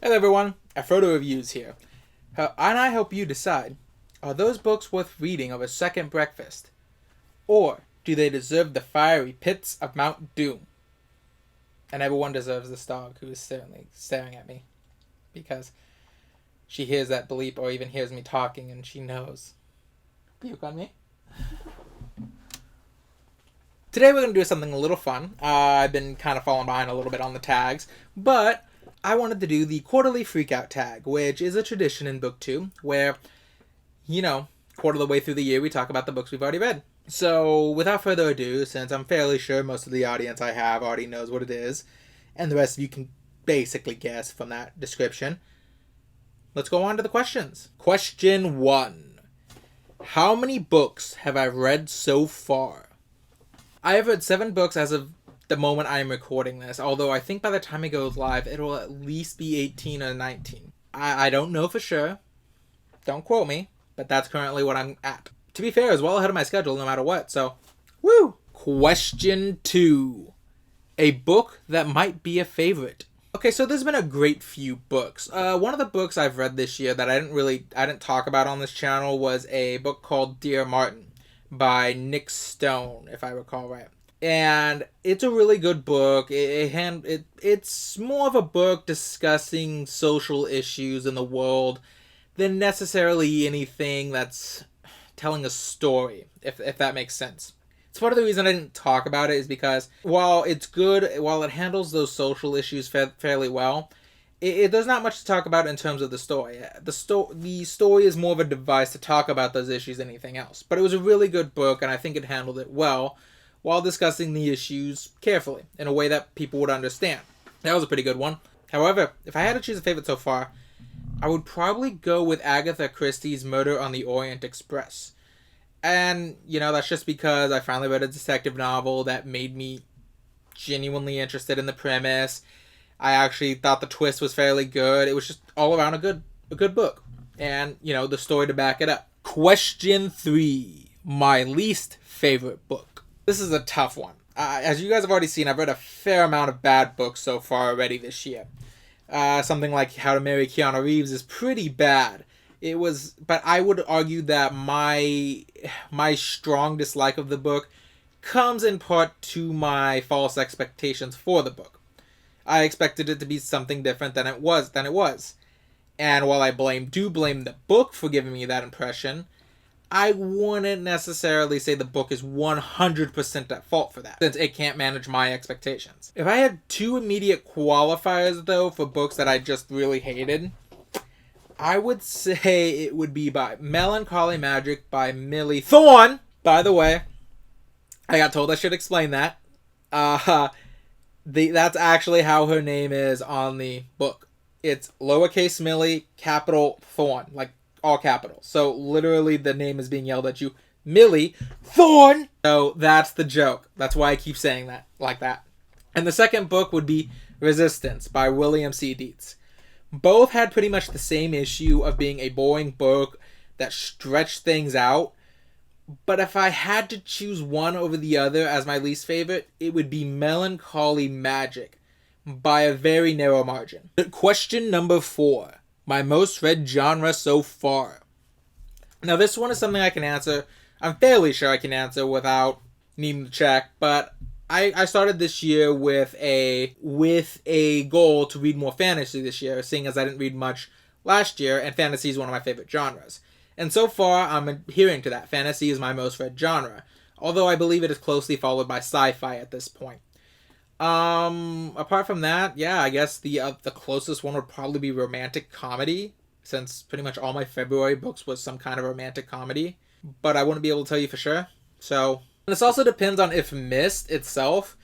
Hello everyone, Afrodo Reviews here. And I help you decide, are those books worth reading over a second breakfast? Or do they deserve the fiery pits of Mount Doom? And everyone deserves this dog who is certainly staring at me. Because she hears that bleep or even hears me talking and she knows. Puke on me. Today we're going to do something a little fun. I've been kind of falling behind a little bit on the tags, but I wanted to do the Quarterly Freakout Tag, which is a tradition in Book 2, where, quarter of the way through the year we talk about the books we've already read. So, without further ado, since I'm fairly sure most of the audience I have already knows what it is, and the rest of you can basically guess from that description, let's go on to the questions. Question 1. How many books have I read so far? I have read 7 books as of the moment I am recording this, although I think by the time it goes live, it'll at least be 18 or 19. I don't know for sure. Don't quote me, but that's currently what I'm at. To be fair, I was well ahead of my schedule no matter what, so woo! Question 2. A book that might be a favorite. Okay, so there's been a great few books. One of the books I've read this year that I didn't talk about on this channel was a book called Dear Martin by Nick Stone, if I recall right. And it's a really good book. It's more of a book discussing social issues in the world than necessarily anything that's telling a story, if that makes sense. It's part of the reason I didn't talk about it is because while it's good, while it handles those social issues fairly well, there's not much to talk about in terms of the story. The story is more of a device to talk about those issues than anything else. But it was a really good book, and I think it handled it well while discussing the issues carefully in a way that people would understand. That was a pretty good one. However, if I had to choose a favorite so far, I would probably go with Agatha Christie's Murder on the Orient Express. And, that's just because I finally read a detective novel that made me genuinely interested in the premise. I actually thought the twist was fairly good. It was just all around a good book. And, the story to back it up. Question 3. My least favorite book. This is a tough one. As you guys have already seen, I've read a fair amount of bad books so far already this year. Something like How to Marry Keanu Reeves is pretty bad. But I would argue that my strong dislike of the book comes in part to my false expectations for the book. I expected it to be something different than it was. And while I do blame the book for giving me that impression, I wouldn't necessarily say the book is 100% at fault for that, since it can't manage my expectations. If I had 2 immediate qualifiers, though, for books that I just really hated, I would say it would be by Melancholy Magic by Millie Thorne. By the way, I got told I should explain that. That's actually how her name is on the book. It's lowercase Millie, capital Thorne, like all capitals. So literally the name is being yelled at you, Millie Thorne. So that's the joke. That's why I keep saying that like that. And the second book would be Resistance by William C. Dietz. Both had pretty much the same issue of being a boring book that stretched things out. But if I had to choose one over the other as my least favorite, it would be Melancholy Magic by a very narrow margin. Question number 4. My most read genre so far. Now this one is something I can answer. I'm fairly sure I can answer without needing to check, but I started this year with a goal to read more fantasy this year, seeing as I didn't read much last year, and fantasy is one of my favorite genres. And so far, I'm adhering to that. Fantasy is my most read genre, although I believe it is closely followed by sci-fi at this point. Apart from that, yeah, I guess the closest one would probably be romantic comedy, since pretty much all my February books was some kind of romantic comedy, but I wouldn't be able to tell you for sure. So this also depends on if Mist itself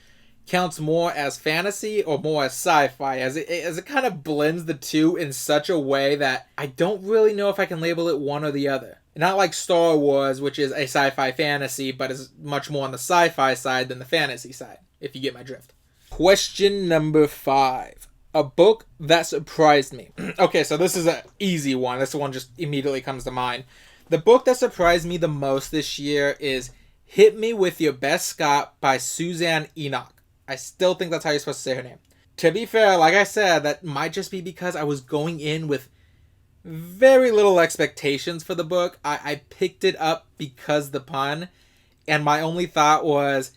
counts more as fantasy or more as sci-fi, as it kind of blends the two in such a way that I don't really know if I can label it one or the other. Not like Star Wars, which is a sci-fi fantasy, but is much more on the sci-fi side than the fantasy side, if you get my drift. Question number 5. A book that surprised me. Okay, so this is an easy one. This one just immediately comes to mind. The book that surprised me the most this year is Hit Me With Your Best Scott by Suzanne Enoch. I still think that's how you're supposed to say her name. To be fair, like I said, that might just be because I was going in with very little expectations for the book. I picked it up because the pun, and my only thought was,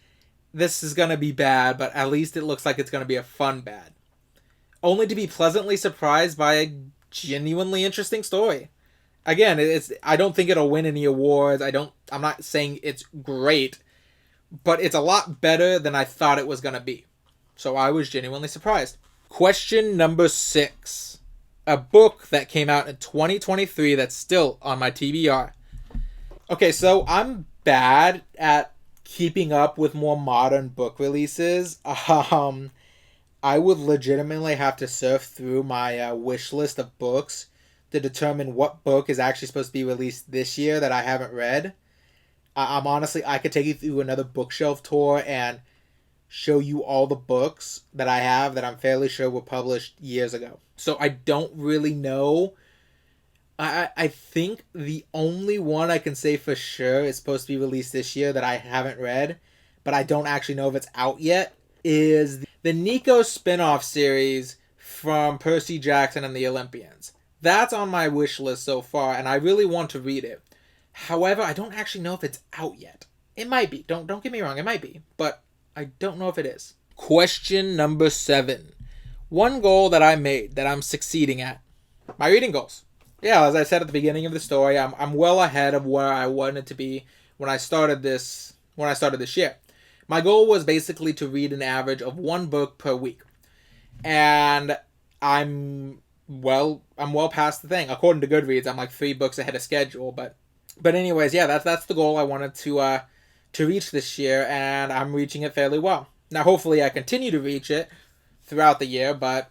this is going to be bad, but at least it looks like it's going to be a fun bad. Only to be pleasantly surprised by a genuinely interesting story. Again, I don't think it'll win any awards. I'm not saying it's great, but it's a lot better than I thought it was going to be. So I was genuinely surprised. Question number 6. A book that came out in 2023 that's still on my TBR. Okay, so I'm bad at keeping up with more modern book releases. I would legitimately have to surf through my wish list of books to determine what book is actually supposed to be released this year that I haven't read. I'm honestly, I could take you through another bookshelf tour and show you all the books that I have that I'm fairly sure were published years ago. So I don't really know. I think the only one I can say for sure is supposed to be released this year that I haven't read, but I don't actually know if it's out yet, is the Nico spin-off series from Percy Jackson and the Olympians. That's on my wish list so far, and I really want to read it. However, I don't actually know if it's out yet. It might be. Don't get me wrong, it might be, but I don't know if it is. Question number 7. One goal that I made that I'm succeeding at. My reading goals. Yeah, as I said at the beginning of the story, I'm well ahead of where I wanted to be when I started this year. My goal was basically to read an average of 1 book per week. And I'm well past the thing. According to Goodreads, I'm like 3 books ahead of schedule, but anyways, yeah, that's the goal I wanted to reach this year, and I'm reaching it fairly well. Now, hopefully I continue to reach it throughout the year, but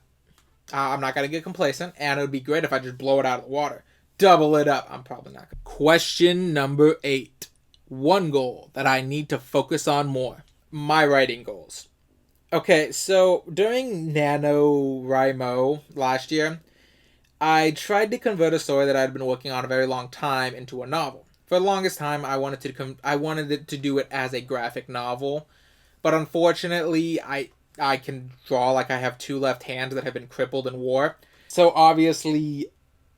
I'm not going to get complacent, and it would be great if I just blow it out of the water. Double it up. I'm probably not going to. Question number 8. One goal that I need to focus on more. My writing goals. Okay, so during NaNoWriMo last year, I tried to convert a story that I'd been working on a very long time into a novel. For the longest time, I wanted it to do it as a graphic novel, but unfortunately, I can draw like I have 2 left hands that have been crippled in war. So obviously,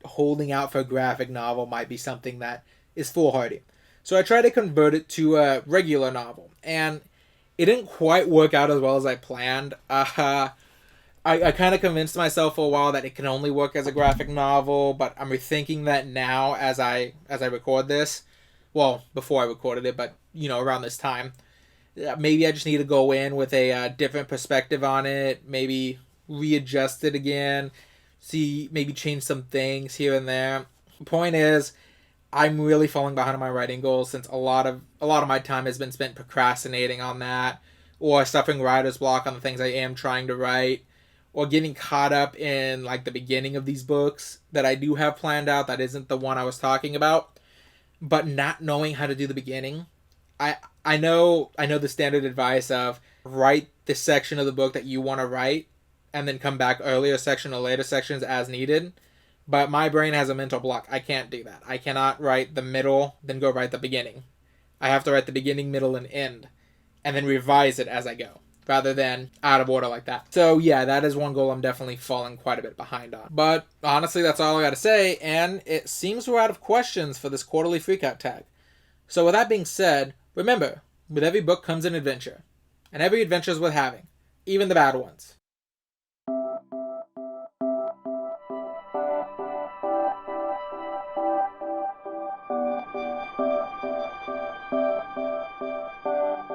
holding out for a graphic novel might be something that is foolhardy. So I tried to convert it to a regular novel, and it didn't quite work out as well as I planned. I kind of convinced myself for a while that it can only work as a graphic novel, but I'm rethinking that now as I record this. Well, before I recorded it, but around this time. Maybe I just need to go in with a different perspective on it, maybe readjust it again, maybe change some things here and there. The point is, I'm really falling behind on my writing goals since a lot of my time has been spent procrastinating on that, or suffering writer's block on the things I am trying to write, or getting caught up in like the beginning of these books that I do have planned out that isn't the one I was talking about, but not knowing how to do the beginning. I know the standard advice of write the section of the book that you want to write and then come back earlier section or later sections as needed. But my brain has a mental block. I can't do that. I cannot write the middle, then go write the beginning. I have to write the beginning, middle, and end, and then revise it as I go, rather than out of order like that. So yeah, that is one goal I'm definitely falling quite a bit behind on. But honestly, that's all I gotta say, and it seems we're out of questions for this quarterly freakout tag. So with that being said, remember, with every book comes an adventure, and every adventure is worth having, even the bad ones.